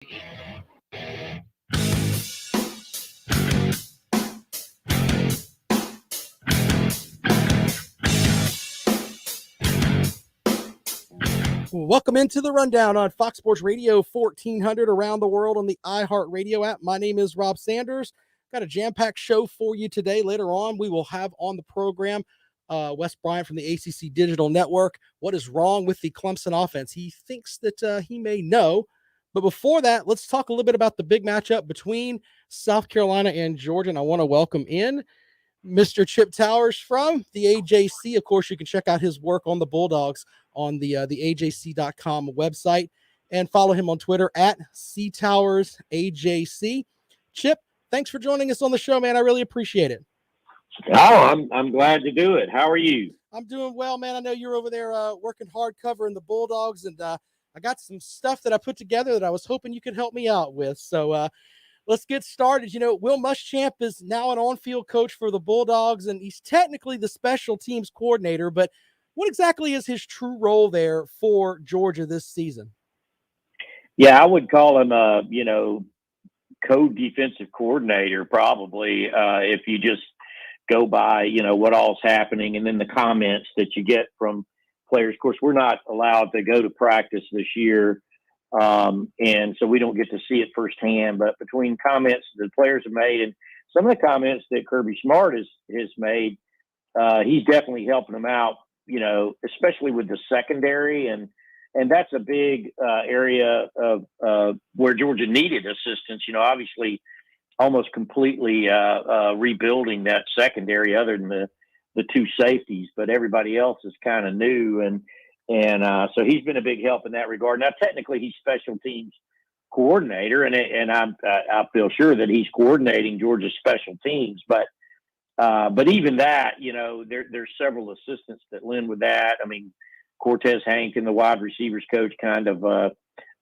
Welcome into the Rundown on Fox Sports Radio 1400 around the world on the iHeartRadio app. My name is Rob Sanders. Got a jam-packed show for you today. Later on, we will have on the program Wes Bryant from the AJC Digital Network. What is wrong with the Clemson offense? He thinks that he may know. But before that, let's talk a little bit about the big matchup between South Carolina and Georgia. And I want to welcome in Mr. Chip Towers from the AJC. Of course, you can check out his work on the Bulldogs on the AJC.com website and follow him on Twitter at CTowersAJC. Chip, thanks for joining us on the show, man. I really appreciate it. Oh, I'm glad to do it. How are you? I'm doing well, man. I know you're over there working hard covering the Bulldogs, and I got some stuff that I put together that I was hoping you could help me out with. So let's get started. You know, Will Muschamp is now an on-field coach for the Bulldogs, and he's technically the special teams coordinator, but what exactly is his true role there for Georgia this season? Yeah, I would call him co-defensive coordinator probably, if you just go by, what all's happening and then the comments that you get from players. Of course, we're not allowed to go to practice this year, and so we don't get to see it firsthand. But between comments the players have made and some of the comments that Kirby Smart has made, he's definitely helping them out, especially with the secondary. And that's a big area of where Georgia needed assistance, obviously almost completely rebuilding that secondary other than the two safeties, but everybody else is kind of new. And so he's been a big help in that regard. Now, technically he's special teams coordinator, and I feel sure that he's coordinating Georgia's special teams, but even that, there's several assistants that lend with that. I mean, Cortez Hankin, the wide receivers coach, kind of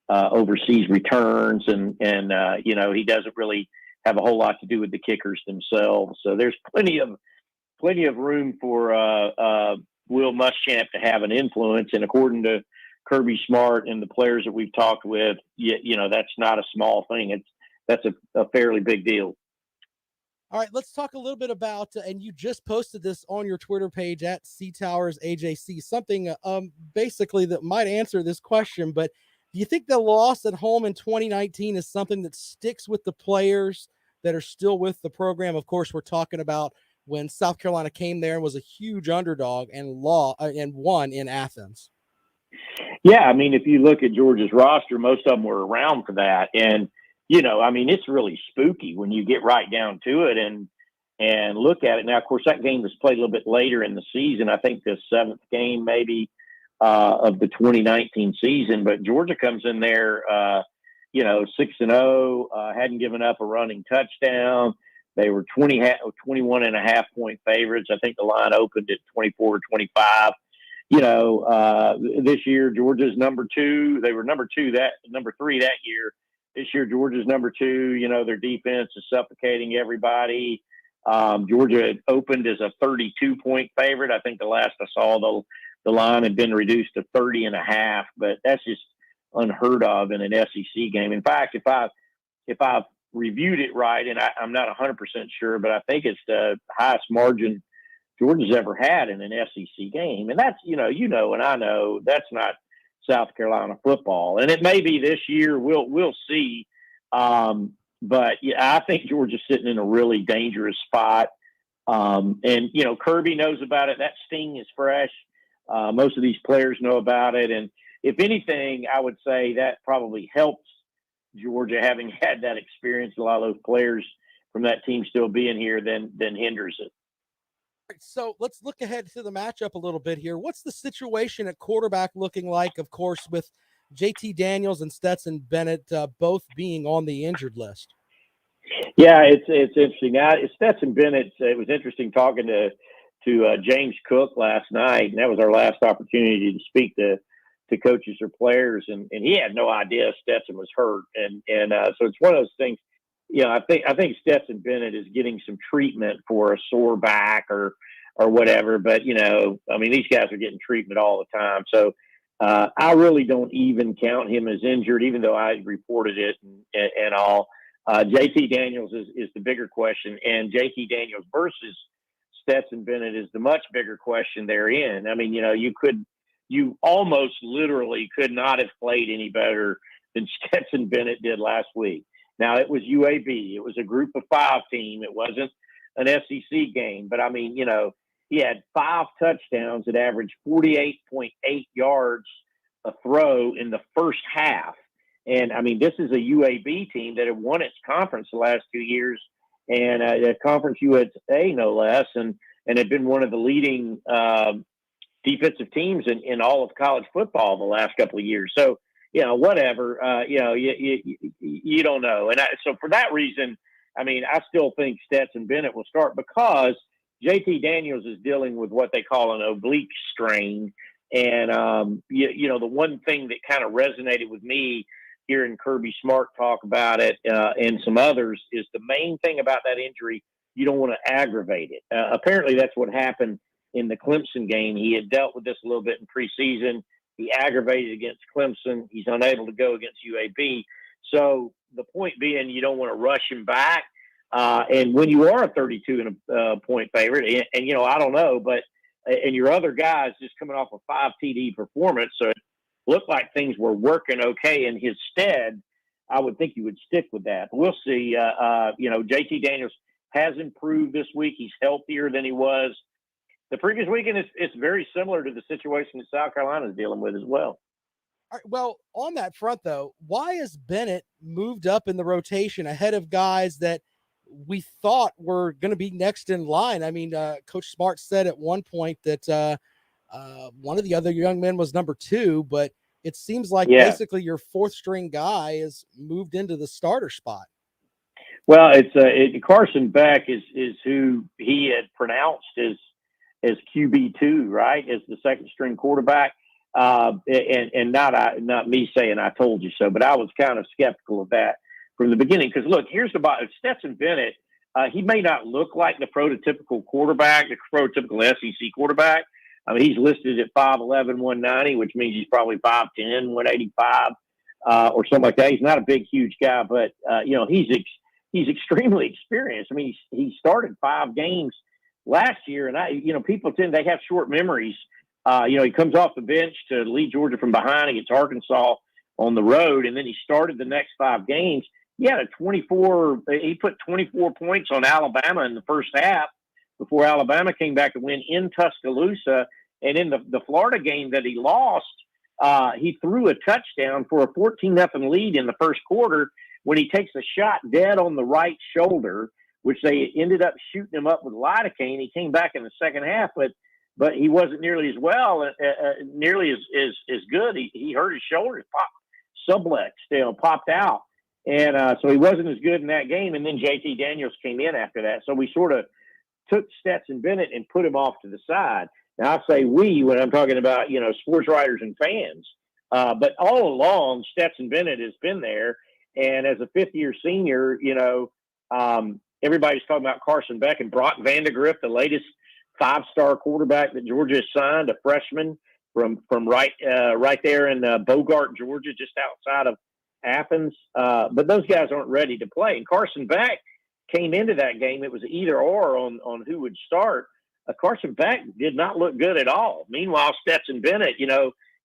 oversees returns, and he doesn't really have a whole lot to do with the kickers themselves. So there's plenty of room for Will Muschamp to have an influence. And according to Kirby Smart and the players that we've talked with, that's not a small thing. That's a fairly big deal. All right, let's talk a little bit about, and you just posted this on your Twitter page at CTowersAJC, something basically that might answer this question, but do you think the loss at home in 2019 is something that sticks with the players that are still with the program? Of course, we're talking about when South Carolina came there and was a huge underdog and won in Athens. Yeah, I mean, if you look at Georgia's roster, most of them were around for that. And, it's really spooky when you get right down to it and look at it. Now, of course, that game was played a little bit later in the season. I think the seventh game maybe of the 2019 season. But Georgia comes in there, 6-0, hadn't given up a running touchdown. They were 21.5 point favorites. I think the line opened at 24-25. This year, Georgia's number two. They were number three that year. This year, Georgia's number two. Their defense is suffocating everybody. Georgia had opened as a 32-point favorite. I think the last I saw, the line had been reduced to 30.5, but that's just unheard of in an SEC game. In fact, if I've reviewed it right, and I'm not 100% sure, but I think it's the highest margin Georgia's ever had in an SEC game. And that's, and I know that's not South Carolina football. And it may be this year. We'll see. But yeah, I think Georgia's sitting in a really dangerous spot. And Kirby knows about it. That sting is fresh. Most of these players know about it. And if anything, I would say that probably helps Georgia, having had that experience, a lot of those players from that team still being here, than hinders it. So let's look ahead to the matchup a little bit here. What's the situation at quarterback looking like, of course, with JT Daniels and Stetson Bennett both being on the injured list? Yeah, it's interesting. Now, Stetson Bennett, it was interesting talking to James Cook last night, and that was our last opportunity to speak to coaches or players, and he had no idea Stetson was hurt. And so it's one of those things, I think Stetson Bennett is getting some treatment for a sore back or whatever, but these guys are getting treatment all the time. So I really don't even count him as injured, even though I reported it and all. JT Daniels is the bigger question, and JT Daniels versus Stetson Bennett is the much bigger question therein. I mean, you almost literally could not have played any better than Stetson Bennett did last week. Now, it was UAB. It was a group of 5 team. It wasn't an SEC game. But, I mean, he had 5 touchdowns that averaged 48.8 yards a throw in the first half. And, I mean, this is a UAB team that had won its conference the last 2 years, and a conference USA, no less, and had been one of the leading defensive teams in all of college football the last couple of years. So, whatever, you don't know. And so for that reason, I mean, I still think Stetson Bennett will start because JT Daniels is dealing with what they call an oblique strain. And, the one thing that kind of resonated with me hearing Kirby Smart talk about it and some others is the main thing about that injury, you don't want to aggravate it. Apparently that's what happened in the Clemson game. He had dealt with this a little bit in preseason. He aggravated against Clemson. He's unable to go against UAB. So the point being, you don't want to rush him back. And when you are a 32 and a point favorite, and I don't know, but and your other guys just coming off a 5 TD performance, so it looked like things were working okay in his stead, I would think you would stick with that. But we'll see. JT Daniels has improved this week. He's healthier than he was the previous weekend. It's very similar to the situation that South Carolina is dealing with as well. All right, well, on that front, though, why has Bennett moved up in the rotation ahead of guys that we thought were going to be next in line? I mean, Coach Smart said at one point that one of the other young men was number 2, but it seems like basically your 4th string guy is moved into the starter spot. Well, Carson Beck is who he had pronounced as QB2, right, as the 2nd string quarterback. And not me saying I told you so, but I was kind of skeptical of that from the beginning. Because look, here's the bottom. Stetson Bennett, he may not look like the prototypical quarterback, the prototypical SEC quarterback. I mean, he's listed at 5'11", 190, which means he's probably 5'10", 185, or something like that. He's not a big, huge guy, but he's extremely experienced. I mean, he started 5 games last year, and people they have short memories. He comes off the bench to lead Georgia from behind against Arkansas on the road, and then he started the next 5 games. He put 24 points on Alabama in the first half before Alabama came back to win in Tuscaloosa. And in the Florida game that he lost, he threw a touchdown for a 14-0 lead in the first quarter when he takes a shot dead on the right shoulder, which they ended up shooting him up with lidocaine. He came back in the second half, but he wasn't nearly as well, nearly as good. He hurt his shoulder, sublex popped out. And so he wasn't as good in that game. And then JT Daniels came in after that. So we sort of took Stetson Bennett and put him off to the side. Now, I say we when I'm talking about, sports writers and fans. But all along, Stetson Bennett has been there. And as a 5th-year senior, everybody's talking about Carson Beck and Brock Vandegrift, the latest 5-star quarterback that Georgia has signed, a freshman from right there in Bogart, Georgia, just outside of Athens. But those guys aren't ready to play. And Carson Beck came into that game. It was either or on who would start. Carson Beck did not look good at all. Meanwhile, Stetson Bennett,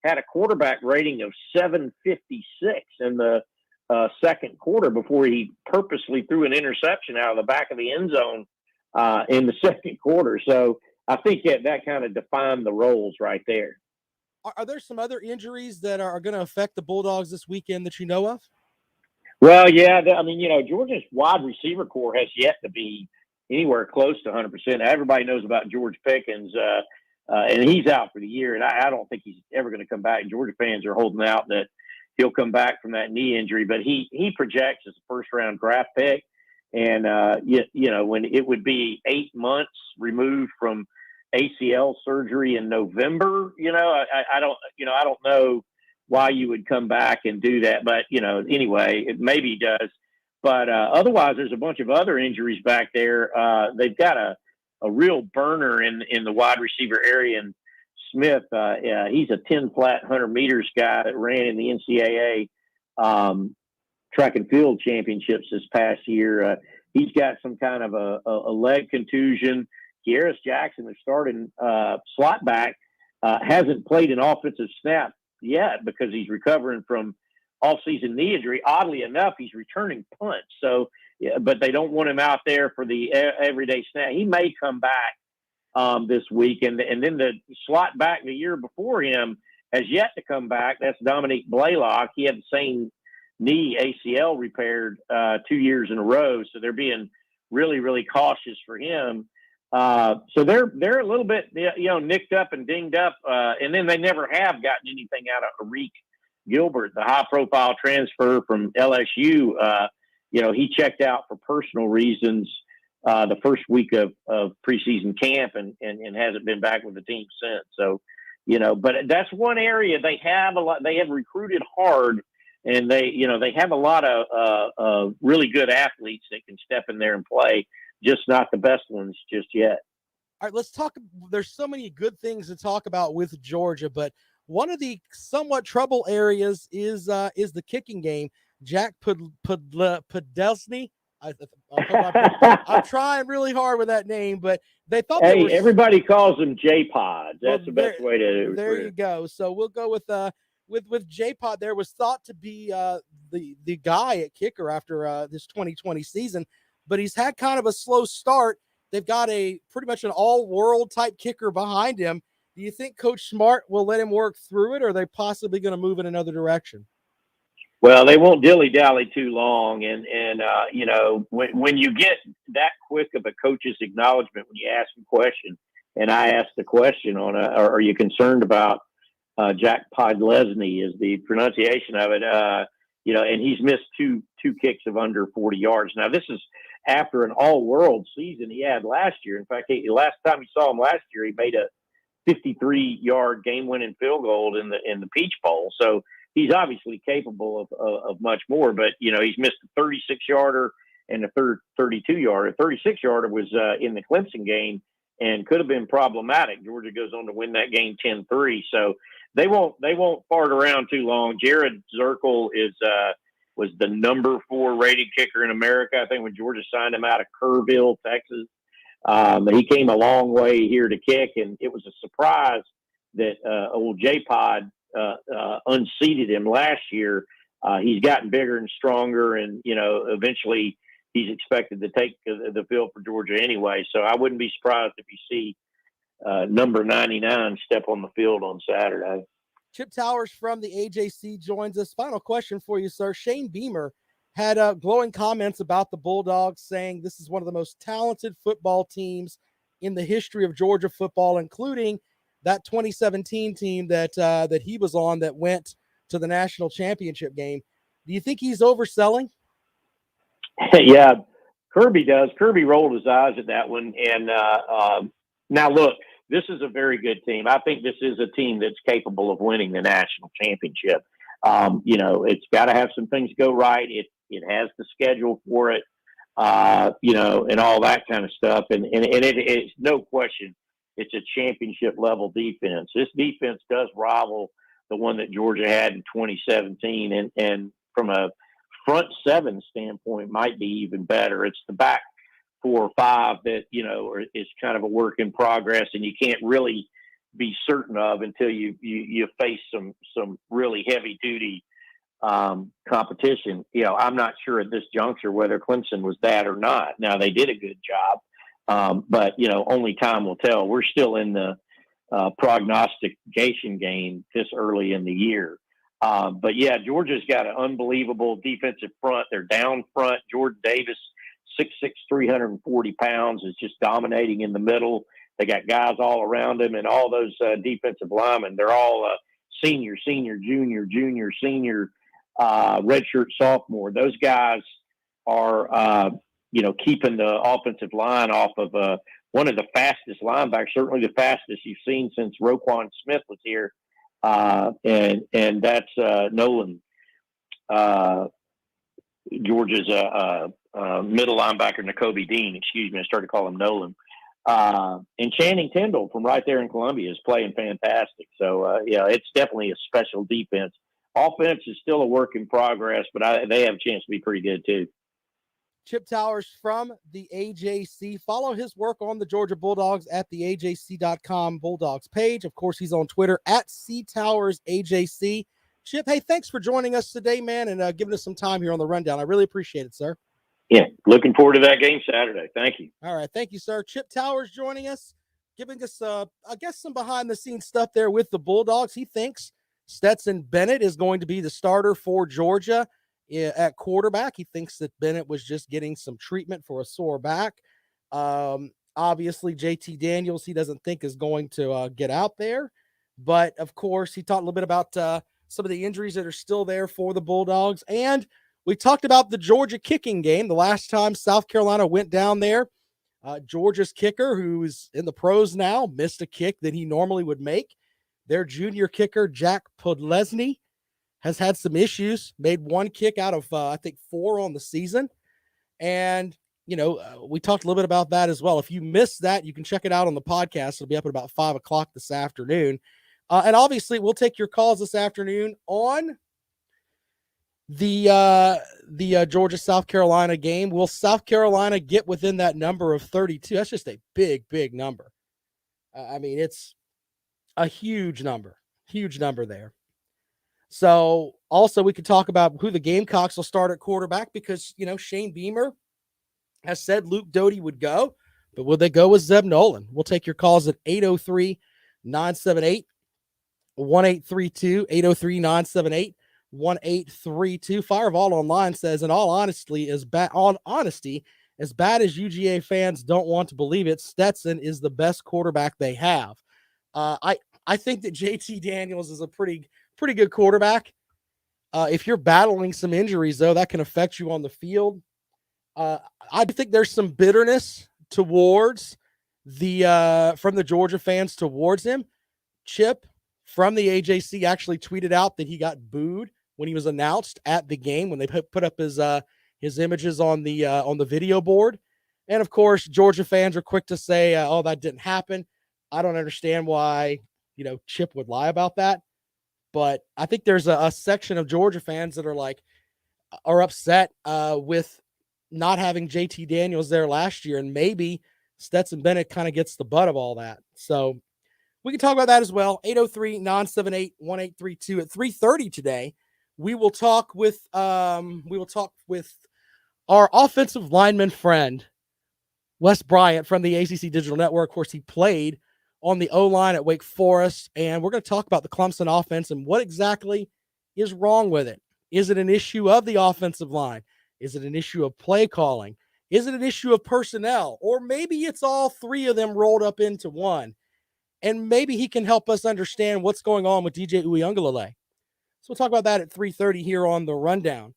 had a quarterback rating of 756 in the second quarter before he purposely threw an interception out of the back of the end zone in the second quarter. So I think that kind of defined the roles right there. Are there some other injuries that are going to affect the Bulldogs this weekend that you know of? Well, yeah. I mean, Georgia's wide receiver core has yet to be anywhere close to 100%. Everybody knows about George Pickens, and he's out for the year, and I don't think he's ever going to come back. Georgia fans are holding out that he'll come back from that knee injury, but he projects as a first-round draft pick, and when it would be 8 months removed from ACL surgery in November, I don't know why you would come back and do that, but anyway, it maybe he does. But otherwise, there's a bunch of other injuries back there. They've got a real burner in the wide receiver area, and Smith, he's a 10 flat 100 meters guy that ran in the NCAA track and field championships this past year. He's got some kind of a leg contusion. Kieris Jackson, the starting slot back, hasn't played an offensive snap yet because he's recovering from off-season knee injury. Oddly enough, he's returning punts. So, yeah, but they don't want him out there for the everyday snap. He may come back this week, and then the slot back the year before him has yet to come back. That's Dominique Blaylock. He had the same knee ACL repaired 2 years in a row, so they're being really, really cautious for him. So they're a little bit, nicked up and dinged up, and then they never have gotten anything out of Arik Gilbert, the high-profile transfer from LSU. He checked out for personal reasons the first week of preseason camp and hasn't been back with the team since. So, but that's one area they have a lot. They have recruited hard, and they have a lot of really good athletes that can step in there and play. Just not the best ones just yet. All right, let's talk. There's so many good things to talk about with Georgia, but one of the somewhat trouble areas is the kicking game. Jack Podelsny. I'm trying really hard with that name, but they thought everybody calls him J-Pod. That's the best way to. There you go. So we'll go with J-Pod. There was thought to be the guy at kicker after this 2020 season, but he's had kind of a slow start. They've got a pretty much an all-world type kicker behind him. Do you think Coach Smart will let him work through it, or are they possibly going to move in another direction? Well, they won't dilly-dally too long. And when you get that quick of a coach's acknowledgement when you ask a question, and I asked the question are you concerned about Jack Podlesny is the pronunciation of it, and he's missed two kicks of under 40 yards. Now, this is after an all-world season he had last year. In fact, last time we saw him last year, he made a 53-yard game-winning field goal in the Peach Bowl. So he's obviously capable of much more. But he's missed a 36-yarder and a 32-yarder. 36-yarder was in the Clemson game and could have been problematic. Georgia goes on to win that game 10-3. So they won't fart around too long. Jared Zirkle was the number 4 rated kicker in America, I think, when Georgia signed him out of Kerrville, Texas. He came a long way here to kick, and it was a surprise that old J-Pod unseated him last year. He's gotten bigger and stronger, and eventually he's expected to take the field for Georgia anyway. So I wouldn't be surprised if you see number 99 step on the field on Saturday. Chip Towers from the AJC joins us. Final question for you, sir. Shane Beamer had glowing comments about the Bulldogs, saying this is one of the most talented football teams in the history of Georgia football, including that 2017 team that he was on that went to the national championship game. Do you think he's overselling? Yeah, Kirby does. Kirby rolled his eyes at that one. And now, look, this is a very good team. I think this is a team that's capable of winning the national championship. It's got to have some things go right. It has the schedule for it, and all that kind of stuff. And it's no question, it's a championship level defense. This defense does rival the one that Georgia had in 2017. And from a front seven standpoint, might be even better. It's the back 4 or 5 that, is kind of a work in progress, and you can't really be certain of until you face some really heavy duty competition. I'm not sure at this juncture whether Clemson was that or not. Now, they did a good job, but only time will tell. We're still in the prognostication game this early in the year. But yeah, Georgia's got an unbelievable defensive front. They're down front. Jordan Davis, 6'6", 340 pounds, is just dominating in the middle. They got guys all around him, and all those defensive linemen, they're all senior, junior, senior, redshirt sophomore. Those guys are, keeping the offensive line off of one of the fastest linebackers, certainly the fastest you've seen since Roquan Smith was here. And that's Nolan, Georgia's middle linebacker, Nakobe Dean. Excuse me, I started to call him Nolan. And Channing Tindall from right there in Columbia is playing fantastic. So, it's definitely a special defense. Offense is still a work in progress, but they have a chance to be pretty good too. Chip Towers from the AJC. Follow his work on the Georgia Bulldogs at the AJC.com Bulldogs page. Of course, he's on Twitter at CTowersAJC. Chip, hey, thanks for joining us today, man, and giving us some time here on the rundown. I really appreciate it, sir. Yeah, looking forward to that game Saturday. Thank you. All right, thank you, sir. Chip Towers joining us, giving us, I guess, some behind-the-scenes stuff there with the Bulldogs. He thinks Stetson Bennett is going to be the starter for Georgia at quarterback. He thinks that Bennett was just getting some treatment for a sore back. Obviously, JT Daniels, he doesn't think is going to get out there. But, of course, he talked a little bit about some of the injuries that are still there for the Bulldogs. And we talked about the Georgia kicking game. The last time South Carolina went down there, Georgia's kicker, who's in the pros now, missed a kick that he normally would make. Their junior kicker, Jack Podlesny, has had some issues, made one kick out of, I think, 4 on the season. And, we talked a little bit about that as well. If you missed that, you can check it out on the podcast. It'll be up at about 5 o'clock this afternoon. And obviously, we'll take your calls this afternoon on the Georgia-South Carolina game. Will South Carolina get within that number of 32? That's just a big, big number. It's a huge number there. So also we could talk about who the Gamecocks will start at quarterback because, Shane Beamer has said Luke Doty would go, but will they go with Zeb Nolan? We'll take your calls at 803-978-1832, 803-978-1832. Firevault Online says, in all honesty, as bad as UGA fans don't want to believe it, Stetson is the best quarterback they have. I think that JT Daniels is a pretty good quarterback. If you're battling some injuries, though, that can affect you on the field. I think there's some bitterness towards from the Georgia fans towards him. Chip from the AJC actually tweeted out that he got booed when he was announced at the game when they put up his images on the video board. And of course, Georgia fans are quick to say, "Oh, that didn't happen." I don't understand why Chip would lie about that. But I think there's a section of Georgia fans that are upset with not having JT Daniels there last year, and maybe Stetson Bennett kind of gets the butt of all that. So we can talk about that as well. 803-978-1832 at 3:30 today. We will talk with our offensive lineman friend, Wes Bryant from the ACC Digital Network. Of course, he played on the O-line at Wake Forest, and we're going to talk about the Clemson offense and what exactly is wrong with it. Is it an issue of the offensive line? Is it an issue of play calling? Is it an issue of personnel? Or maybe it's all three of them rolled up into one. And maybe he can help us understand what's going on with DJ Uiagalelei. So we'll talk about that at 3:30 here on the Rundown.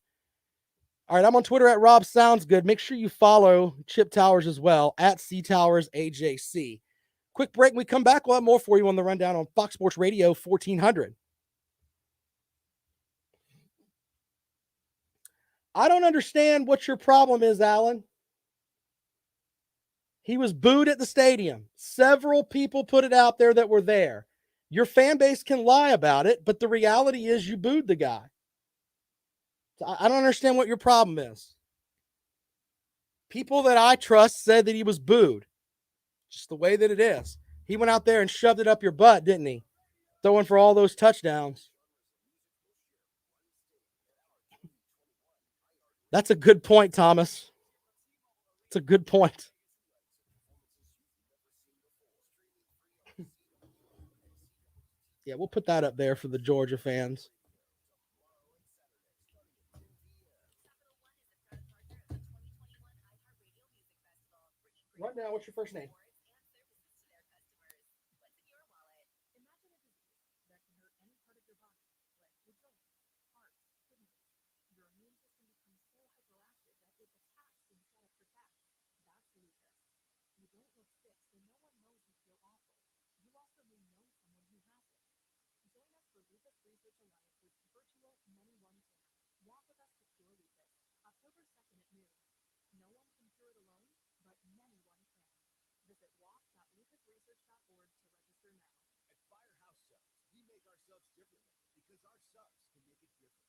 All right, I'm on Twitter at Rob Sounds Good. Make sure you follow Chip Towers as well at CTowersAJC. Quick break. When we come back, we'll have more for you on the Rundown on Fox Sports Radio 1400. I don't understand what your problem is, Alan. He was booed at the stadium. Several people put it out there that were there. Your fan base can lie about it, but the reality is you booed the guy. I don't understand what your problem is. People that I trust said that he was booed. Just the way that it is. He went out there and shoved it up your butt, didn't he? Throwing for all those touchdowns. That's a good point, Thomas. It's a good point. Yeah, we'll put that up there for the Georgia fans. Right now, what's your first name? Firehouse Subs, we make our subs differently because our subs can make a difference.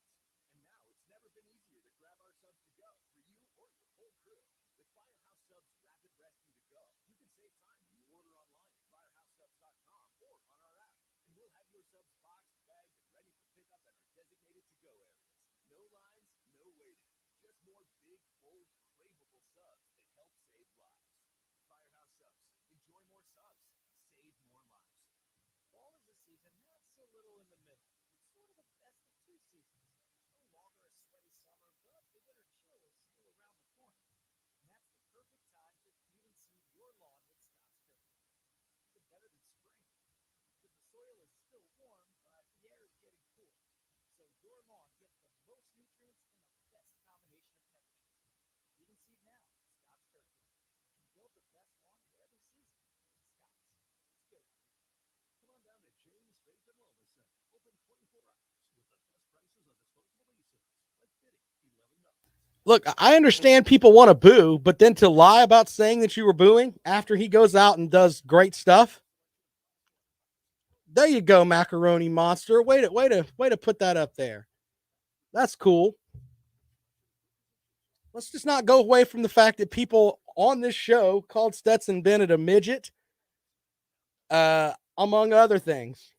And now it's never been easier to grab our subs to go for you or your whole crew. With Firehouse Subs Rapid Rescue to Go, you can save time when you order online at firehousesubs.com or on our app. And we'll have your subs boxed, bagged, and ready for pickup at our designated to-go areas. No lines, no waiting. Just more big, bold, craveable subs that help save lives. Firehouse Subs. Enjoy more subs. Save more lives. Fall is a season that's a little in the middle. It's sort of the best of two seasons. No longer a sweaty summer, but the winter chill is still around the corner. And that's the perfect time to even seed your lawn with Scott's Turkey. Even better than spring, because the soil is still warm, but the air is getting cooler. So your lawn gets the most nutrients and the best combination of temperatures. Even seed now, Scott's Turkey. And build the best lawn for every season. Scott's. It's good. Come on down to James Faith and Wellness Center. Open 24 hours with the best prices on disposable e-cigs. Like fitting, $11. Look, I understand people want to boo, but then to lie about saying that you were booing after he goes out and does great stuff. There you go, Macaroni Monster. Way to put that up there. That's cool. Let's just not go away from the fact that people on this show called Stetson Bennett a midget, among other things.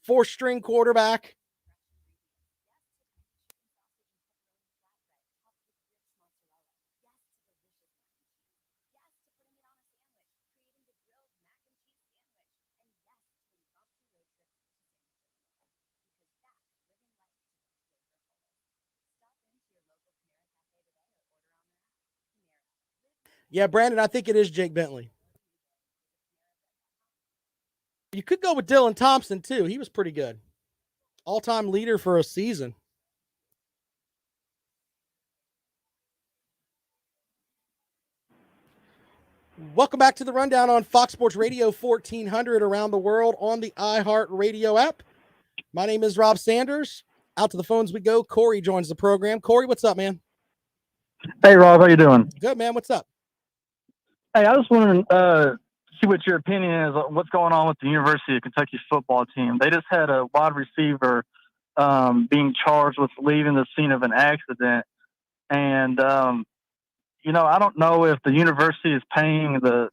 4-string quarterback. Yeah, Brandon, I think it is Jake Bentley. You could go with Dylan Thompson, too. He was pretty good. All-time leader for a season. Welcome back to the Rundown on Fox Sports Radio 1400 around the world on the iHeart Radio app. My name is Rob Sanders. Out to the phones we go. Corey joins the program. Corey, what's up, man? Hey, Rob, how you doing? Good, man. What's up? Hey, I was wondering, see what your opinion is on what's going on with the University of Kentucky football team. They just had a wide receiver being charged with leaving the scene of an accident. And, I don't know if the university is paying the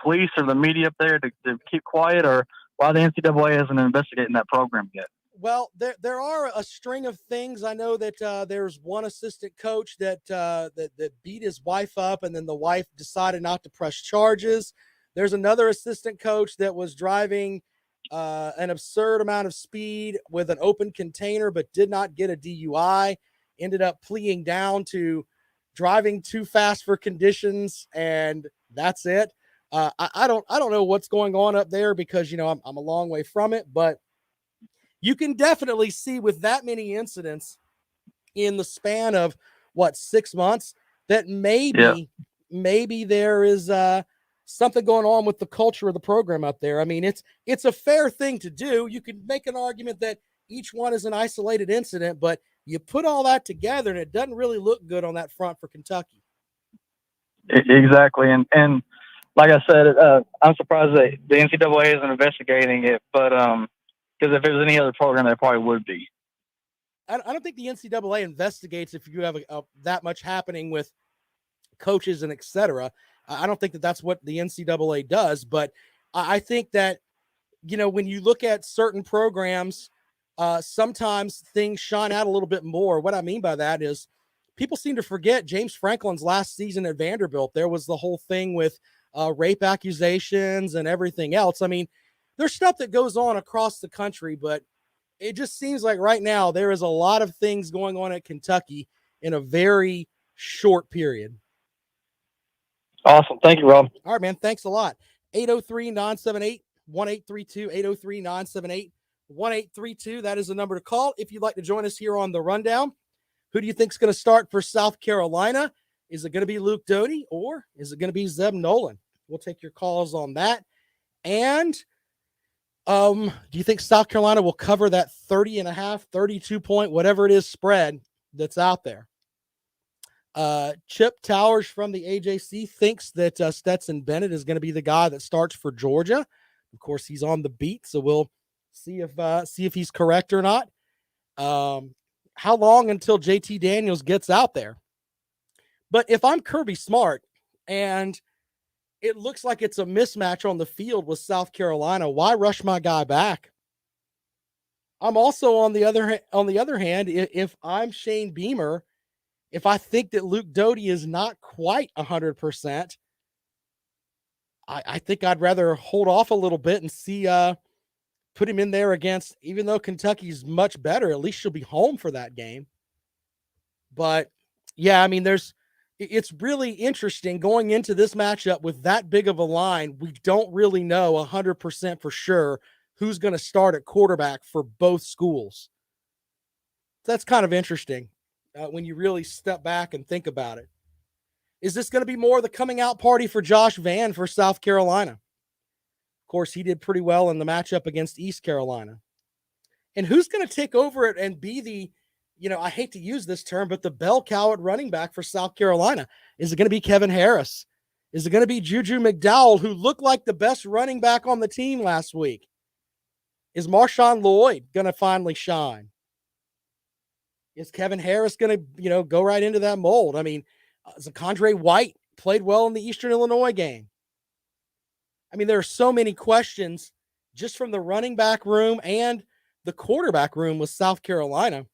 police or the media up there to keep quiet, or why the NCAA isn't investigating that program yet. Well, there are a string of things. I know that there's one assistant coach that beat his wife up, and then the wife decided not to press charges. There's another assistant coach that was driving an absurd amount of speed with an open container, but did not get a DUI. Ended up pleading down to driving too fast for conditions, and that's it. I don't know what's going on up there because I'm a long way from it, but you can definitely see with that many incidents in the span of 6 months that maybe there is something going on with the culture of the program up there. I mean, it's a fair thing to do. You can make an argument that each one is an isolated incident, but you put all that together and it doesn't really look good on that front for Kentucky. Exactly. And like I said, I'm surprised that the NCAA isn't investigating it, but because if it was any other program, they probably would be. I don't think the NCAA investigates if you have that much happening with coaches and et cetera. I don't think that that's what the NCAA does, but I think that, when you look at certain programs, sometimes things shine out a little bit more. What I mean by that is people seem to forget James Franklin's last season at Vanderbilt. There was the whole thing with rape accusations and everything else. I mean, there's stuff that goes on across the country, but it just seems like right now there is a lot of things going on at Kentucky in a very short period. Awesome. Thank you, Rob. All right, man. Thanks a lot. 803-978-1832, 803-978-1832. That is the number to call if you'd like to join us here on the Rundown. Who do you think is going to start for South Carolina? Is it going to be Luke Doty or is it going to be Zeb Nolan? We'll take your calls on that. And do you think South Carolina will cover that 30.5, 32 point, whatever it is, spread that's out there? Chip Towers from the AJC thinks that Stetson Bennett is going to be the guy that starts for Georgia. Of course, he's on the beat, so we'll see if he's correct or not. How long until JT Daniels gets out there? But if I'm Kirby Smart and it looks like it's a mismatch on the field with South Carolina, why rush my guy back? I'm also on the other hand, if I'm Shane Beamer, if I think that Luke Doty is not quite 100%, I think I'd rather hold off a little bit and see put him in there against, even though Kentucky's much better, at least she'll be home for that game. But yeah, I mean, it's really interesting going into this matchup with that big of a line. We don't really know 100% for sure who's going to start at quarterback for both schools. That's kind of interesting when you really step back and think about it. Is this going to be more the coming out party for Josh Vann for South Carolina? Of course, he did pretty well in the matchup against East Carolina. And who's going to take over it and be the, I hate to use this term, but the bell cow at running back for South Carolina? Is it going to be Kevin Harris? Is it going to be Juju McDowell, who looked like the best running back on the team last week? Is Marshawn Lloyd going to finally shine? Is Kevin Harris going to, go right into that mold? I mean, Zakondre White played well in the Eastern Illinois game. I mean, there are so many questions just from the running back room and the quarterback room with South Carolina,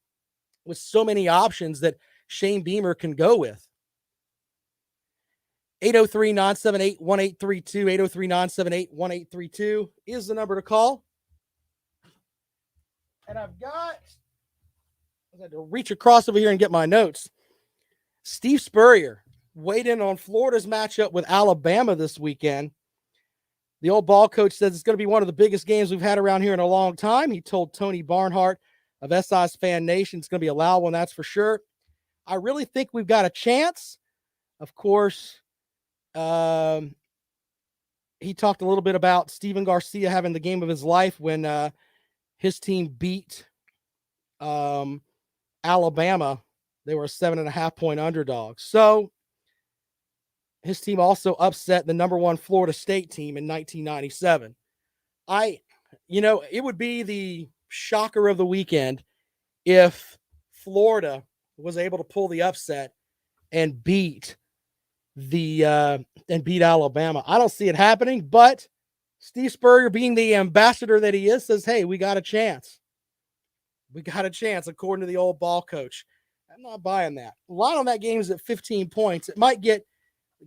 with so many options that Shane Beamer can go with. 803-978-1832, 803-978-1832 is the number to call. And I had to reach across over here and get my notes. Steve Spurrier weighed in on Florida's matchup with Alabama this weekend. The old ball coach says it's going to be one of the biggest games we've had around here in a long time. He told Tony Barnhart of SI's Fan Nation it's going to be a loud one, that's for sure. I really think we've got a chance. Of course, he talked a little bit about Steven Garcia having the game of his life when his team beat Alabama. They were a 7.5-point underdog. So his team also upset the number one Florida State team in 1997. It would be the shocker of the weekend if Florida was able to pull the upset and beat Alabama. I don't see it happening, but Steve Spurrier, being the ambassador that he is, says, hey, we got a chance. We got a chance, according to the old ball coach. I'm not buying that. A lot on that game is at 15 points. The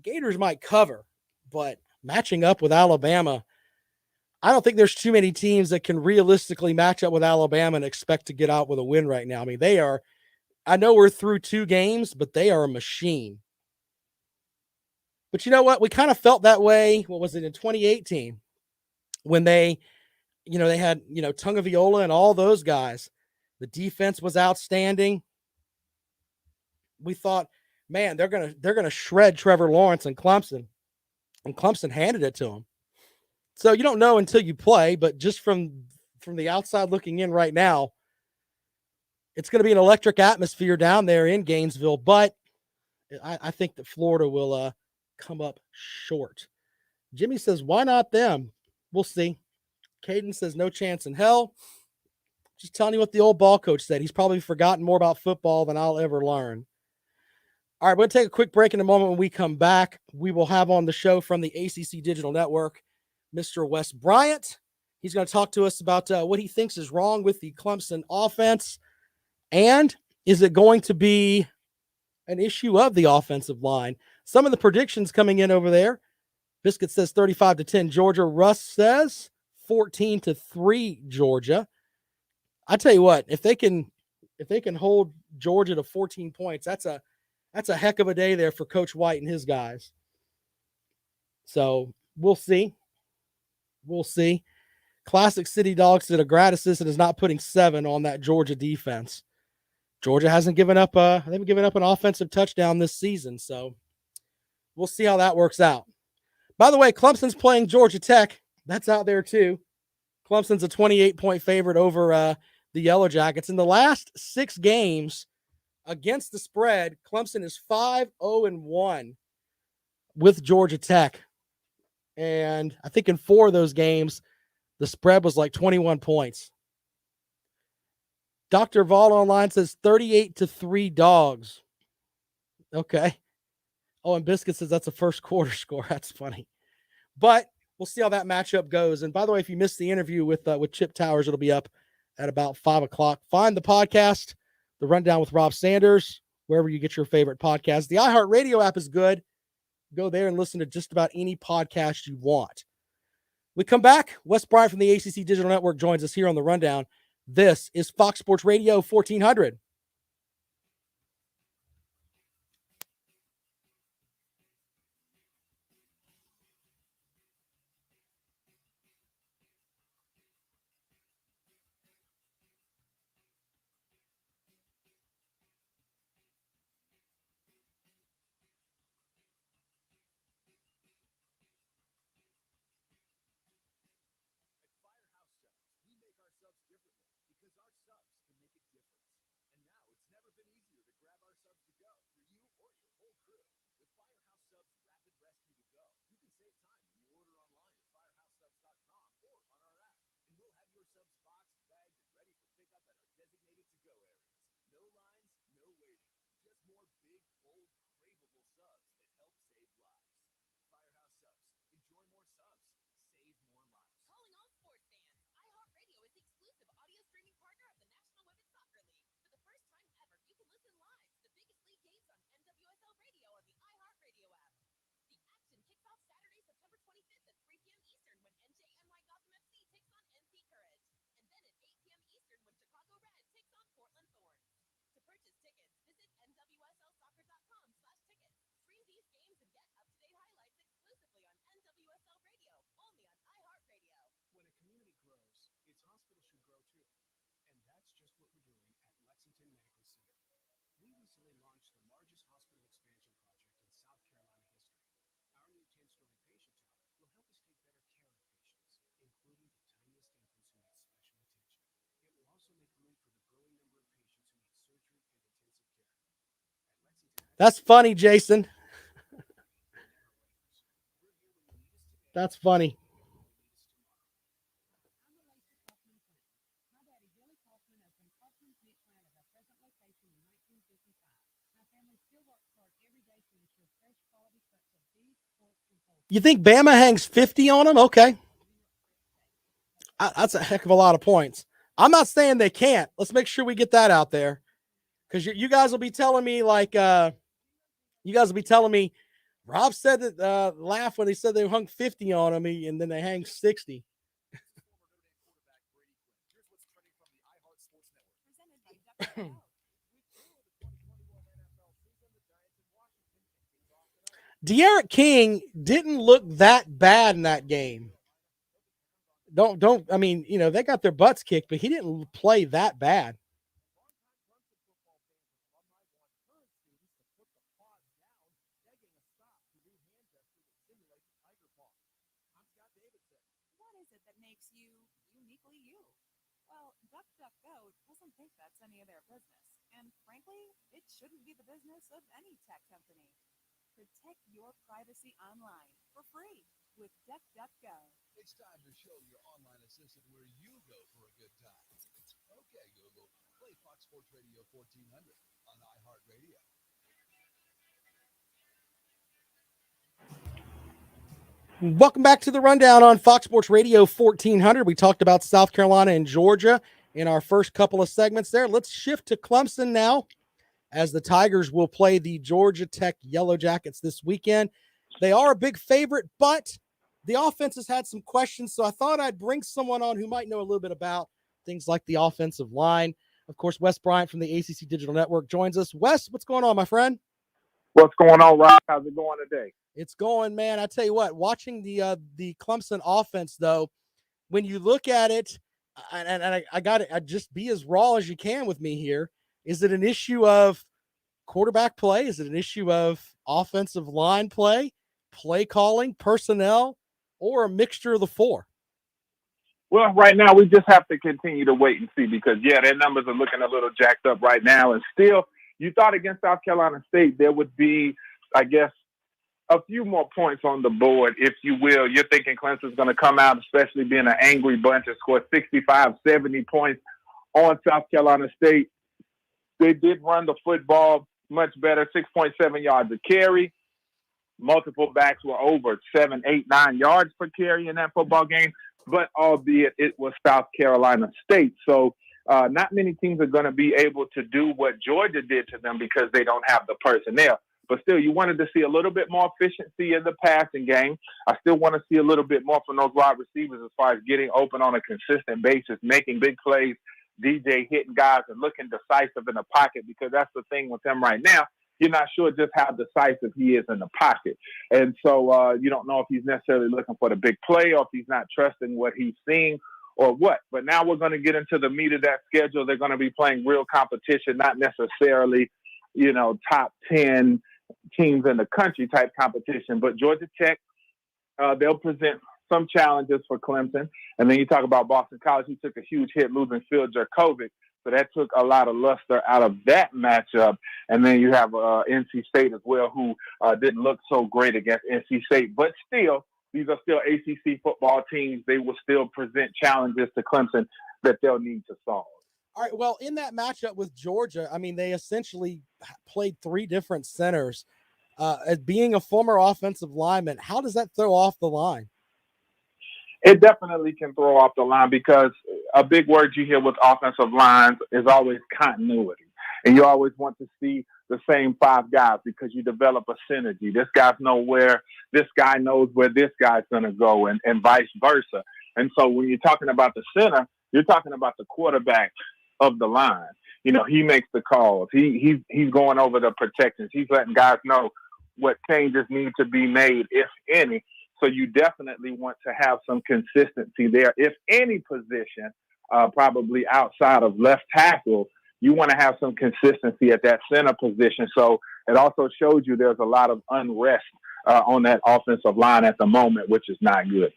Gators might cover, but matching up with Alabama, I don't think there's too many teams that can realistically match up with Alabama and expect to get out with a win right now. I mean, I know we're through 2 games, but they are a machine. But you know what? We kind of felt that way. What was it, in 2018 when they had, Tungaviola and all those guys. The defense was outstanding. We thought, man, they're gonna shred Trevor Lawrence and Clemson handed it to them. So you don't know until you play, but just from the outside looking in right now, it's going to be an electric atmosphere down there in Gainesville. But I think that Florida will come up short. Jimmy says, why not them? We'll see. Caden says, no chance in hell. Just telling you what the old ball coach said. He's probably forgotten more about football than I'll ever learn. All right, we're going to take a quick break in a moment. When we come back, we will have on the show from the ACC Digital Network, Mr. Wes Bryant. He's going to talk to us about what he thinks is wrong with the Clemson offense. And is it going to be an issue of the offensive line? Some of the predictions coming in over there. Biscuit says 35-10 Georgia. Russ says 14-3 Georgia. I tell you what, if they can hold Georgia to 14 points, that's a heck of a day there for Coach White and his guys. So we'll see. We'll see. Classic City Dogs said a grad assistant is not putting 7 on that Georgia defense. Georgia hasn't given up they haven't given up an offensive touchdown this season. So we'll see how that works out. By the way, Clemson's playing Georgia Tech. That's out there too. Clemson's a 28-point favorite over the Yellow Jackets. In the last 6 games, against the spread, Clemson is 5-0-1 with Georgia Tech. And I think in 4 of those games, the spread was like 21 points. Dr. Vol online says 38-3 dogs. Okay. Oh, and Biscuit says that's a first quarter score. That's funny. But we'll see how that matchup goes. And by the way, if you missed the interview with Chip Towers, it'll be up at about 5 o'clock. Find the podcast, The Rundown with Rob Sanders, wherever you get your favorite podcast. The iHeartRadio app is good. Go there and listen to just about any podcast you want. We come back. Wes Bryant from the AJC Digital Network joins us here on The Rundown. This is Fox Sports Radio 1400. We make our subs differently because our subs can make a difference. And now it's never been easier to grab our subs to go for you or your whole crew. With Firehouse Subs Rapid Rescue to Go, you can save time when you order online at firehousesubs.com or on our app. And we'll have your subs boxed, bagged, and ready for pickup at our designated to-go areas. No lines, no waiting. Just more big, bold, craveable subs that help save lives. Firehouse Subs. Enjoy more subs. Save more lives. Calling all sports fans. iHeartRadio is the exclusive audio streaming partner of the National Women's Soccer League. For the first time ever, you can listen live to the biggest league games on NWSL Radio on the iHeartRadio app. The action kicks off Saturday, September 25th at 3 p.m. Eastern when NJNY Gotham FC takes on NC Courage. And then at 8 p.m. Eastern when Chicago Red takes on Portland Thorns. To purchase tickets, visit nwslsoccer.com/tickets. Stream these games and get up-to-date highlights exclusively on NWSL Radio, only on iHeartRadio. When a community grows, its hospital should grow too. And that's just what we're doing at Lexington Medical Center. We recently launched the largest hospital expansion project in South Carolina history. Our new 10-story patient tower will help us take better care of patients, including the tiniest infants who need special attention. It will also make room for the growing number of patients who need surgery and intensive care. At Lexington, That's funny, Jason. That's funny. My daddy, Billy Kaufman, opened Kaufman's Meat Plant at our present location in 1955. My family still works hard every day to ensure fresh quality cuts of beef, pork, and poultry. You think Bama hangs 50 on them? Okay. That's a heck of a lot of points. I'm not saying they can't. Let's make sure we get that out there. Because you guys will be telling me Rob said that laugh when they said they hung 50 on him and then they hang 60. De'Aaron King didn't look that bad in that game. I mean, they got their butts kicked, but he didn't play that bad. What is it that makes you uniquely you? Well, DuckDuckGo doesn't think that's any of their business. And frankly, it shouldn't be the business of any tech company. Protect your privacy online for free with DuckDuckGo. It's time to show your online assistant where you go for a good time. Okay, Google, play Fox Sports Radio 1400 on iHeartRadio. Welcome back to the Rundown on Fox Sports Radio 1400. We talked about South Carolina and Georgia in our first couple of segments there. Let's shift to Clemson now, as the Tigers will play the Georgia Tech Yellow Jackets this weekend. They are a big favorite, but the offense has had some questions, so I thought I'd bring someone on who might know a little bit about things like the offensive line. Of course, Wes Bryant from the AJC Digital Network joins us. Wes, what's going on, my friend? What's going on, Rob? How's it going today? It's going, man. I tell you what, watching the Clemson offense, though, when you look at it, and I got it, just be as raw as you can with me here. Is it an issue of quarterback play? Is it an issue of offensive line play calling, personnel, or a mixture of the four? Well, right now we just have to continue to wait and see because, their numbers are looking a little jacked up right now. And still, you thought against South Carolina State there would be, I guess, a few more points on the board, if you will. You're thinking Clemson's going to come out, especially being an angry bunch, and score 65, 70 points on South Carolina State. They did run the football much better, 6.7 yards a carry. Multiple backs were over 7, 8, 9 yards per carry in that football game, but albeit it was South Carolina State. So not many teams are going to be able to do what Georgia did to them because they don't have the personnel. But still, you wanted to see a little bit more efficiency in the passing game. I still want to see a little bit more from those wide receivers as far as getting open on a consistent basis, making big plays, DJ hitting guys and looking decisive in the pocket, because that's the thing with him right now. You're not sure just how decisive he is in the pocket. And so you don't know if he's necessarily looking for the big play or if he's not trusting what he's seeing or what. But now we're going to get into the meat of that schedule. They're going to be playing real competition, not necessarily, top 10 teams in the country type competition. But Georgia Tech, they'll present some challenges for Clemson. And then you talk about Boston College, who took a huge hit losing Phil Jurkovec. So that took a lot of luster out of that matchup. And then you have NC State as well, who didn't look so great against NC State. But still, these are still ACC football teams. They will still present challenges to Clemson that they'll need to solve. All right, well, in that matchup with Georgia, I mean, they essentially played three different centers. As being a former offensive lineman, how does that throw off the line? It definitely can throw off the line, because a big word you hear with offensive lines is always continuity. And you always want to see the same five guys because you develop a synergy. This guy knows where this guy knows where this guy's going to go, and vice versa. And so when you're talking about the center, you're talking about the quarterback of the line. He makes the calls. He's going over the protections. He's letting guys know what changes need to be made, if any. So you definitely want to have some consistency there. If any position, probably outside of left tackle, you want to have some consistency at that center position. So it also shows you there's a lot of unrest on that offensive line at the moment, which is not good.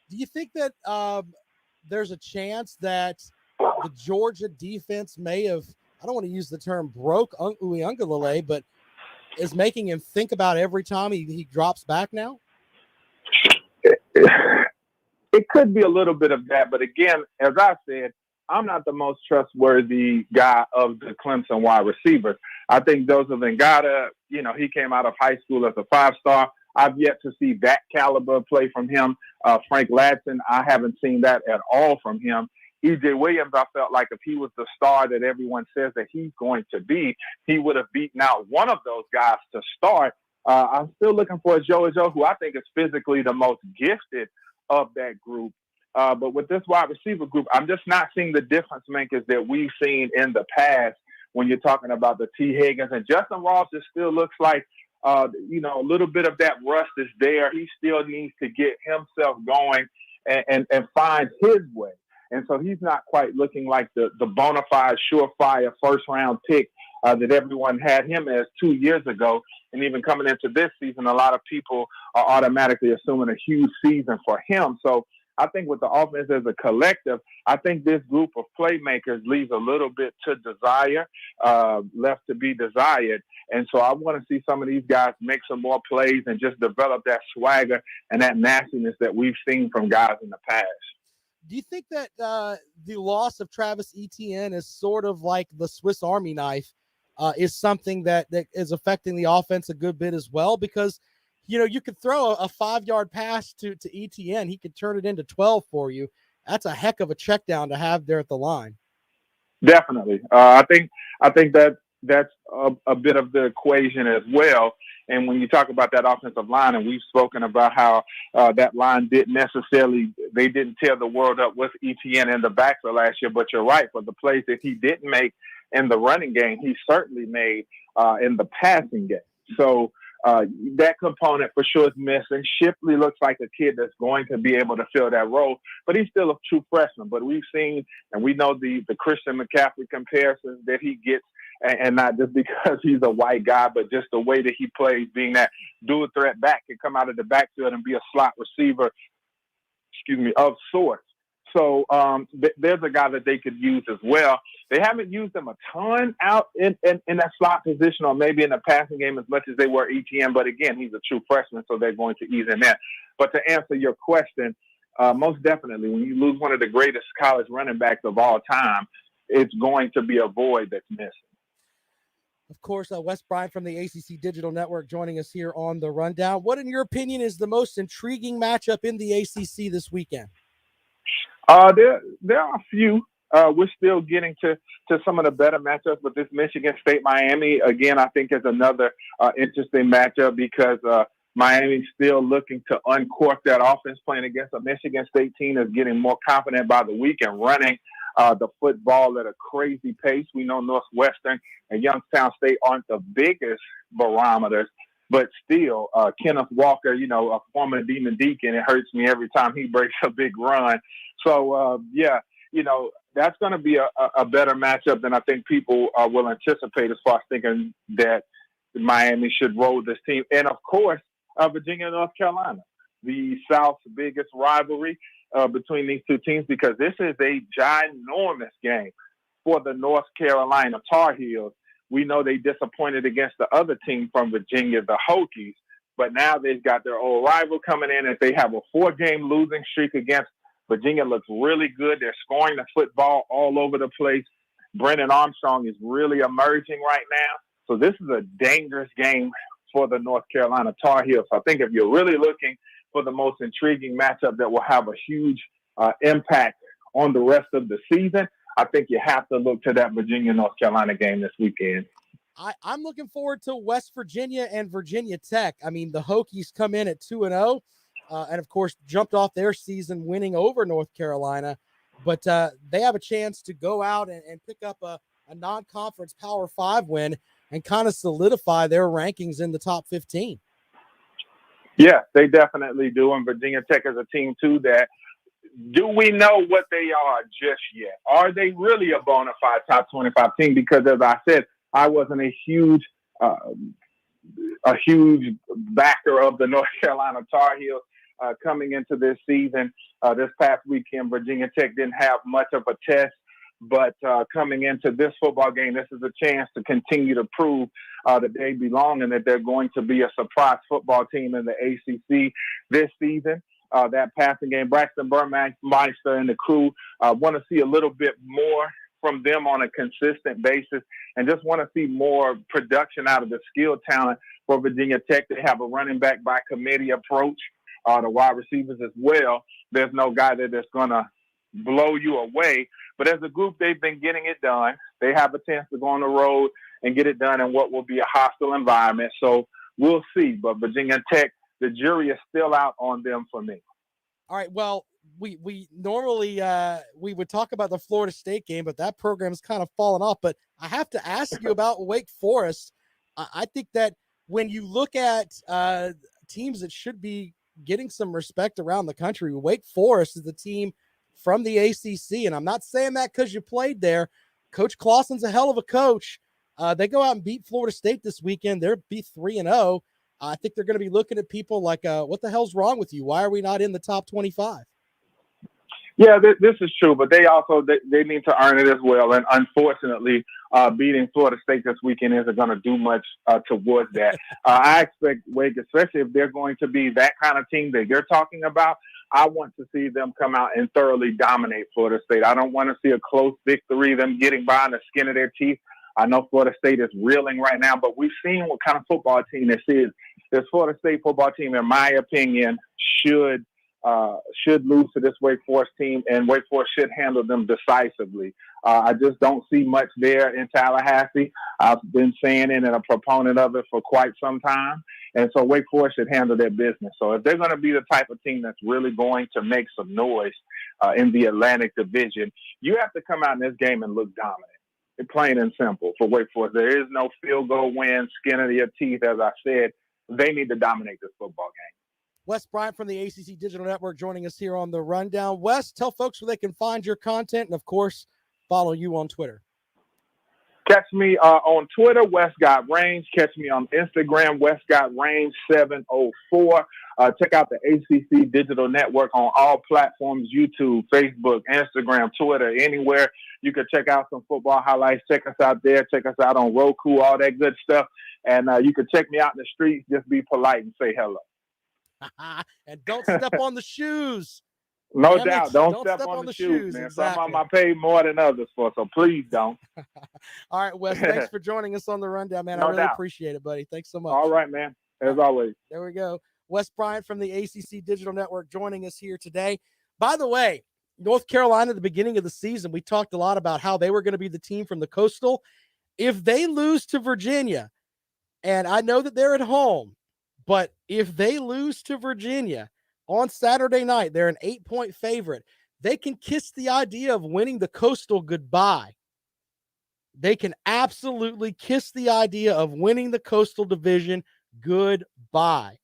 Do you think that there's a chance that the Georgia defense may have, I don't want to use the term broke Uiagalelei, but is making him think about every time he drops back now? It could be a little bit of that, but again, as I said, I'm not the most trustworthy guy of the Clemson wide receivers. I think Joseph Ngata, he came out of high school as a 5-star. I've yet to see that caliber play from him. Frank Ladson, I haven't seen that at all from him. EJ Williams, I felt like if he was the star that everyone says that he's going to be, he would have beaten out one of those guys to start. I'm still looking for Joe, who I think is physically the most gifted of that group. But with this wide receiver group, I'm just not seeing the difference makers that we've seen in the past when you're talking about the T. Higgins. And Justin Ross just still looks like, a little bit of that rust is there. He still needs to get himself going and find his way. And so he's not quite looking like the bona fide, surefire first-round pick that everyone had him as 2 years ago. And even coming into this season, a lot of people are automatically assuming a huge season for him. So I think with the offense as a collective, I think this group of playmakers leaves a little bit to desire, left to be desired. And so I want to see some of these guys make some more plays and just develop that swagger and that nastiness that we've seen from guys in the past. Do you think that the loss of Travis Etienne is sort of like the Swiss Army knife, is something that is affecting the offense a good bit as well? Because, you could throw a 5-yard pass to Etienne. He could turn it into 12 for you. That's a heck of a check down to have there at the line. Definitely. I think that's a bit of the equation as well. And when you talk about that offensive line, and we've spoken about how that line they didn't tear the world up with Etienne in the backfield last year, but you're right, for the plays that he didn't make in the running game, he certainly made in the passing game. So that component for sure is missing. Shipley looks like a kid that's going to be able to fill that role, but he's still a true freshman. But we've seen, and we know the Christian McCaffrey comparisons that he gets, and not just because he's a white guy, but just the way that he plays, being that dual threat back, can come out of the backfield and be a slot receiver, of sorts. So there's a guy that they could use as well. They haven't used him a ton out in that slot position or maybe in the passing game as much as they were ETN. But again, he's a true freshman, so they're going to ease him in. But to answer your question, most definitely, when you lose one of the greatest college running backs of all time, it's going to be a void that's missing. Of course, Wes Bryant from the ACC Digital Network joining us here on the Rundown. What, in your opinion, is the most intriguing matchup in the ACC this weekend? There are a few. We're still getting to some of the better matchups, but this Michigan State-Miami, again, I think is another interesting matchup because Miami's still looking to uncork that offense playing against a Michigan State team that's getting more confident by the week and running the football at a crazy pace. We know Northwestern and Youngstown State aren't the biggest barometers, but still, Kenneth Walker, a former Demon Deacon, it hurts me every time he breaks a big run. So, that's going to be a better matchup than I think people will anticipate as far as thinking that Miami should roll this team. And, of course, Virginia and North Carolina, the South's biggest rivalry between these two teams, because this is a ginormous game for the North Carolina Tar Heels. We know they disappointed against the other team from Virginia, the Hokies, but now they've got their old rival coming in and they have a 4-game losing streak against Virginia. Looks really good. They're scoring the football all over the place. Brennan Armstrong is really emerging right now. So this is a dangerous game for the North Carolina Tar Heels. I think if you're really looking for the most intriguing matchup that will have a huge impact on the rest of the season, I think you have to look to that Virginia-North Carolina game this weekend. I'm looking forward to West Virginia and Virginia Tech. I mean, the Hokies come in at 2-0 and, of course, jumped off their season winning over North Carolina. But they have a chance to go out and pick up a non-conference Power 5 win and kind of solidify their rankings in the top 15. Yeah, they definitely do. And Virginia Tech is a team, too, that do we know what they are just yet? Are they really a bona fide top 25 team? Because, as I said, I wasn't a huge backer of the North Carolina Tar Heels coming into this season. This past weekend, Virginia Tech didn't have much of a test. But coming into this football game, this is a chance to continue to prove that they belong and that they're going to be a surprise football team in the ACC this season. That passing game, Braxton Burmeister and the crew want to see a little bit more from them on a consistent basis and just want to see more production out of the skill talent for Virginia Tech. They have a running back by committee approach, the wide receivers as well. There's no guy that is going to blow you away. But as a group, they've been getting it done. They have a chance to go on the road and get it done in what will be a hostile environment. So we'll see. But Virginia Tech, the jury is still out on them for me. All right. Well, we normally we would talk about the Florida State game, but that program's kind of fallen off. But I have to ask you about Wake Forest. I think that when you look at teams that should be getting some respect around the country, Wake Forest is the team from the ACC. And I'm not saying that because you played there. Coach Clawson's a hell of a coach. They go out and beat Florida State this weekend. They're beat 3-0. I think they're going to be looking at people like, what the hell's wrong with you? Why are we not in the top 25? Yeah, this is true, but they also they need to earn it as well. And unfortunately, beating Florida State this weekend isn't going to do much towards that. I expect Wake, especially if they're going to be that kind of team that you're talking about, I want to see them come out and thoroughly dominate Florida State. I don't want to see a close victory, them getting by on the skin of their teeth. I know Florida State is reeling right now, but we've seen what kind of football team this is. This Florida State football team, in my opinion, should lose to this Wake Forest team, and Wake Forest should handle them decisively. I just don't see much there in Tallahassee. I've been saying it and a proponent of it for quite some time, and so Wake Forest should handle their business. So if they're going to be the type of team that's really going to make some noise in the Atlantic Division, you have to come out in this game and look dominant. It's plain and simple for Wake Forest. There is no field goal win, skin of your teeth, as I said. They need to dominate this football game. Wes Bryant from the ACC Digital Network joining us here on the Rundown. Wes, tell folks where they can find your content and, of course, follow you on Twitter. Catch me on Twitter, Wes Got Range. Catch me on Instagram, Wes Got Range 704. Check out the ACC Digital Network on all platforms, YouTube, Facebook, Instagram, Twitter, anywhere. You can check out some football highlights. Check us out there. Check us out on Roku, all that good stuff. And you can check me out in the streets. Just be polite and say hello. And don't step on the shoes. No Damn doubt. it. Don't step on the shoes, man. Exactly. Some of them I pay more than others for, so please don't. All right, Wes, thanks for joining us on the rundown, man. No I really doubt. appreciate it, buddy. Thanks so much. All right, man. As always. There we go. Wes Bryant from the ACC Digital Network joining us here today. By the way, North Carolina at the beginning of the season, we talked a lot about how they were going to be the team from the Coastal. If they lose to Virginia, and I know that they're at home, but if they lose to Virginia on Saturday night, they're an 8-point favorite. They can kiss the idea of winning the Coastal goodbye. They can absolutely kiss the idea of winning the Coastal Division goodbye.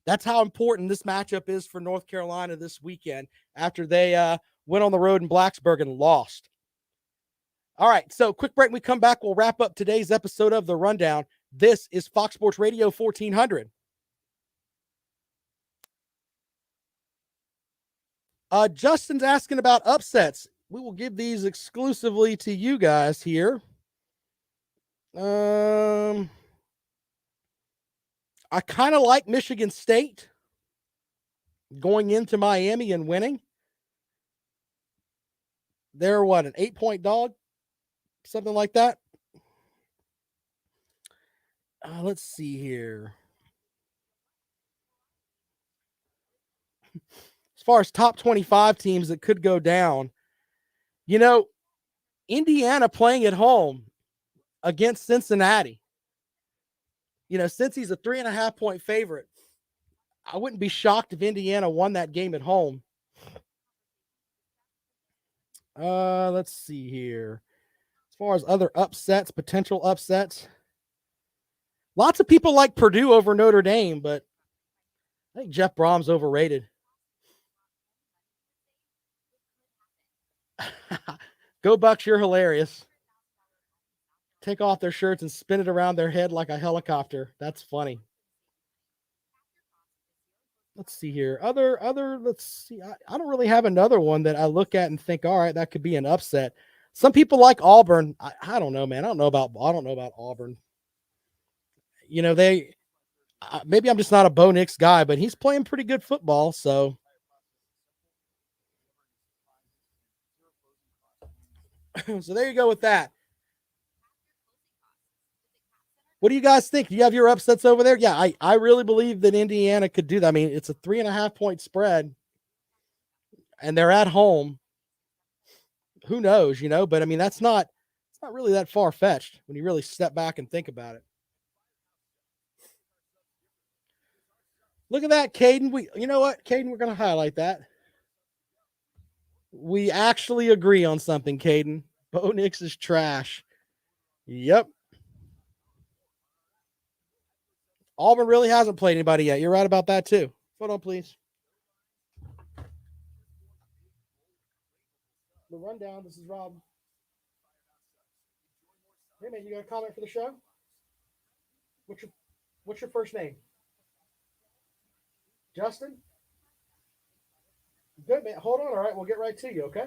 That's how important this matchup is for North Carolina this weekend after they went on the road in Blacksburg and lost. All right, so quick break. When we come back, we'll wrap up today's episode of The Rundown. This is Fox Sports Radio 1400. Justin's asking about upsets. We will give these exclusively to you guys here. I kind of like Michigan State going into Miami and winning. They're what, an 8-point dog? Something like that. Let's see here. As far as top 25 teams that could go down, you know, Indiana playing at home against Cincinnati. You know, since he's a 3.5-point favorite, I wouldn't be shocked if Indiana won that game at home. Let's see here. As far as other upsets, potential upsets, lots of people like Purdue over Notre Dame, but I think Jeff Brom's overrated. Go Bucks, you're hilarious. Take off their shirts and spin it around their head like a helicopter. That's funny. Let's see here. Let's see. I don't really have another one that I look at and think, all right, that could be an upset. Some people like Auburn. I don't know, man. I don't know about Auburn. You know, maybe I'm just not a Bo Nix guy, but he's playing pretty good football. So there you go with that. What do you guys think? Do you have your upsets over there? Yeah, I really believe that Indiana could do that. I mean, it's a 3.5-point spread, and they're at home. Who knows, you know? But I mean, it's not really that far-fetched when you really step back and think about it. Look at that, Caden. You know what, Caden? We're going to highlight that. We actually agree on something, Caden. Bo Nix is trash. Yep. Auburn really hasn't played anybody yet. You're right about that, too. Hold on, please. The rundown. This is Rob. Hey, man, you got a comment for the show? What's your first name? Justin? Good, man. Hold on. All right, we'll get right to you, okay?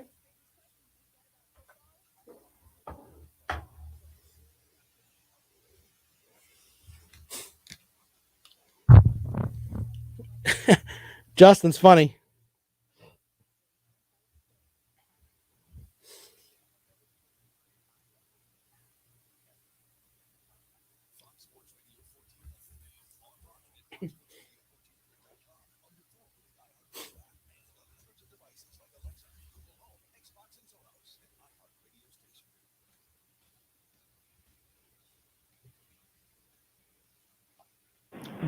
Justin's funny.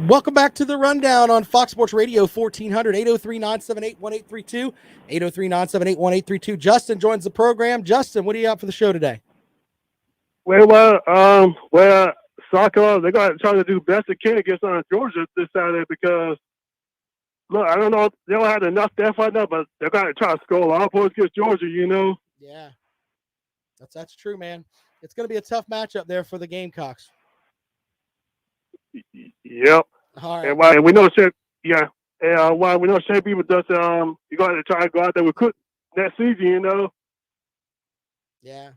Welcome back to the rundown on Fox Sports Radio 1400, 803-978-1832, 803-978-1832. Justin joins the program. Justin, what do you got for the show today? Well, soccer, they're going to try to do best they can against Georgia this Saturday because, look, I don't know, they don't have enough depth right now, but they're going to try to score a lot of points against Georgia, you know? Yeah, that's true, man. It's going to be a tough matchup there for the Gamecocks. Yep. All right. And we know, yeah, And while we know Shane Beaver does, you got to try to go out there recruit next season, you know. Yeah.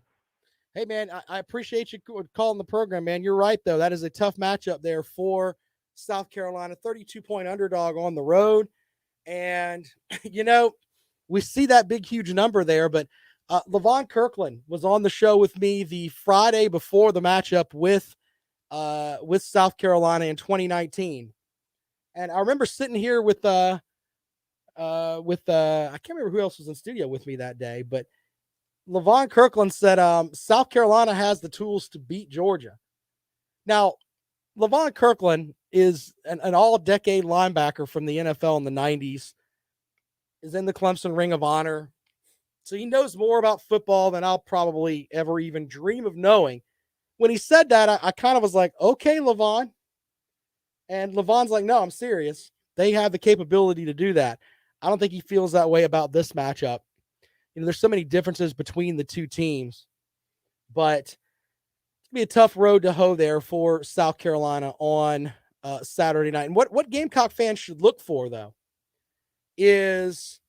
Hey, man, I appreciate you calling the program, man. You're right, though. That is a tough matchup there for South Carolina, 32-point underdog on the road. And, we see that big, huge number there. But Levon Kirkland was on the show with me the Friday before the matchup with South Carolina in 2019. And I remember sitting here with I can't remember who else was in studio with me that day, but Levon Kirkland said South Carolina has the tools to beat Georgia. Now, Levon Kirkland is an all-decade linebacker from the NFL in the 90s, is in the Clemson Ring of Honor. So he knows more about football than I'll probably ever even dream of knowing. When he said that, I kind of was like, okay, Levon. And Levon's like, no, I'm serious. They have the capability to do that. I don't think he feels that way about this matchup. There's so many differences between the two teams, but it's going to be a tough road to hoe there for South Carolina on Saturday night. And what Gamecock fans should look for, though, is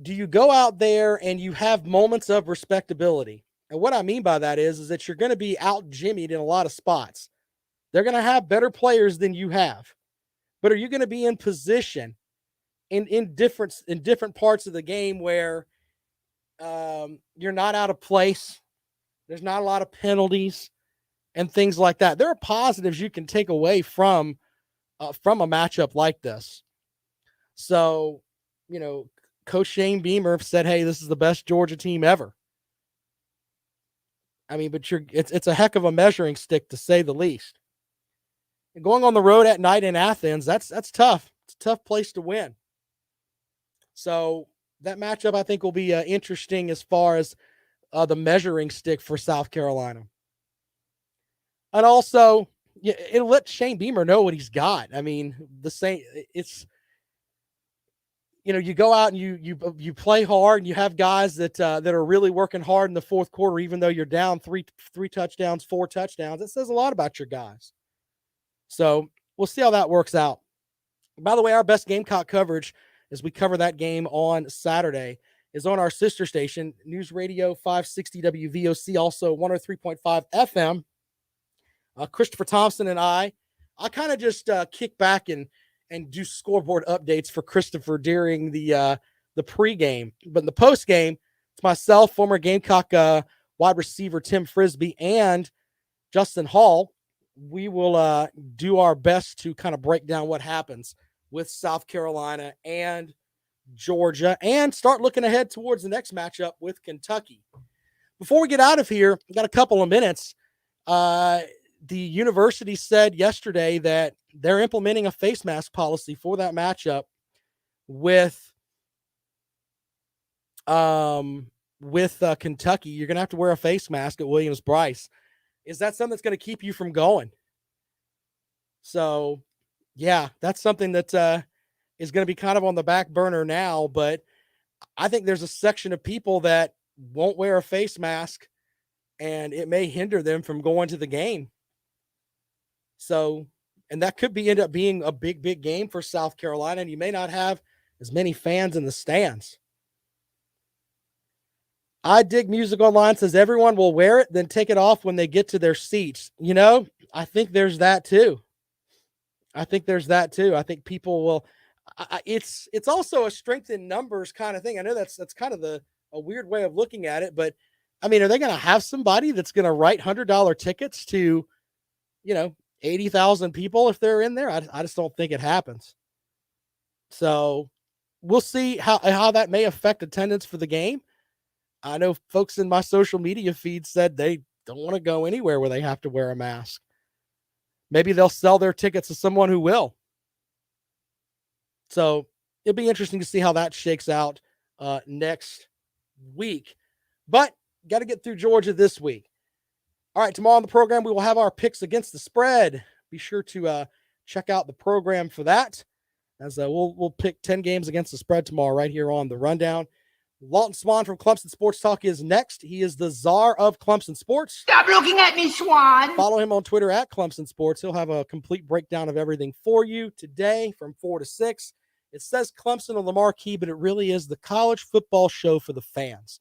do you go out there and you have moments of respectability? And what I mean by that is that you're going to be out jimmied in a lot of spots. They're going to have better players than you have. But are you going to be in position in different parts of the game where you're not out of place? There's not a lot of penalties and things like that. There are positives you can take away from a matchup like this. So, Coach Shane Beamer said, hey, this is the best Georgia team ever. I mean, but it's a heck of a measuring stick, to say the least. And going on the road at night in Athens, that's tough. It's a tough place to win. So that matchup, I think, will be interesting as far as the measuring stick for South Carolina. And also, it'll let Shane Beamer know what he's got. I mean, it's, you go out and you play hard, and you have guys that are really working hard in the fourth quarter, even though you're down three touchdowns, 4 touchdowns. It says a lot about your guys. So we'll see how that works out. By the way, our best Gamecock coverage, as we cover that game on Saturday, is on our sister station, News Radio 560 WVOC, also 103.5 FM. Christopher Thompson and I kind of just kick back and do scoreboard updates for Christopher during the pregame. But in the postgame, it's myself, former Gamecock wide receiver Tim Frisbee, and Justin Hall. We will do our best to kind of break down what happens with South Carolina and Georgia and start looking ahead towards the next matchup with Kentucky. Before we get out of here, we got a couple of minutes. The university said yesterday that they're implementing a face mask policy for that matchup with Kentucky. You're going to have to wear a face mask at Williams-Brice. Is that something that's going to keep you from going? So, yeah, that's something that is going to be kind of on the back burner now, but I think there's a section of people that won't wear a face mask, and it may hinder them from going to the game. So, and that could end up being a big, big game for South Carolina, and you may not have as many fans in the stands. I Dig Music Online says everyone will wear it, then take it off when they get to their seats. I think there's that too. I think people will. It's also a strength in numbers kind of thing. I know that's kind of a weird way of looking at it, but I mean, are they going to have somebody that's going to write $100 tickets to, 80,000 people if they're in there? I just don't think it happens. So we'll see how that may affect attendance for the game. I know folks in my social media feed said they don't want to go anywhere where they have to wear a mask. Maybe they'll sell their tickets to someone who will. So it'll be interesting to see how that shakes out next week. But got to get through Georgia this week. All right, tomorrow on the program, we will have our picks against the spread. Be sure to check out the program for that, as we'll pick 10 games against the spread tomorrow right here on the Rundown. Lawton Swan from Clemson Sports Talk is next. He is the czar of Clemson Sports. Stop looking at me, Swan. Follow him on Twitter at Clemson Sports. He'll have a complete breakdown of everything for you today from 4 to 6. It says Clemson on the marquee, but it really is the college football show for the fans.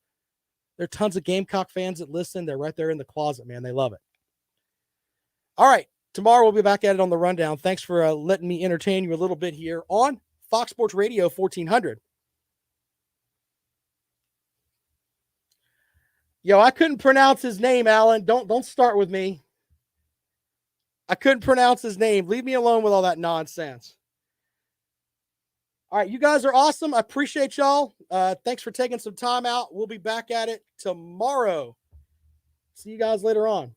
There are tons of Gamecock fans that listen. They're right there in the closet, man. They love it. All right. Tomorrow we'll be back at it on the rundown. Thanks for letting me entertain you a little bit here on Fox Sports Radio 1400. Yo, I couldn't pronounce his name, Alan. Don't start with me. I couldn't pronounce his name. Leave me alone with all that nonsense. All right, you guys are awesome. I appreciate y'all. Thanks for taking some time out. We'll be back at it tomorrow. See you guys later on.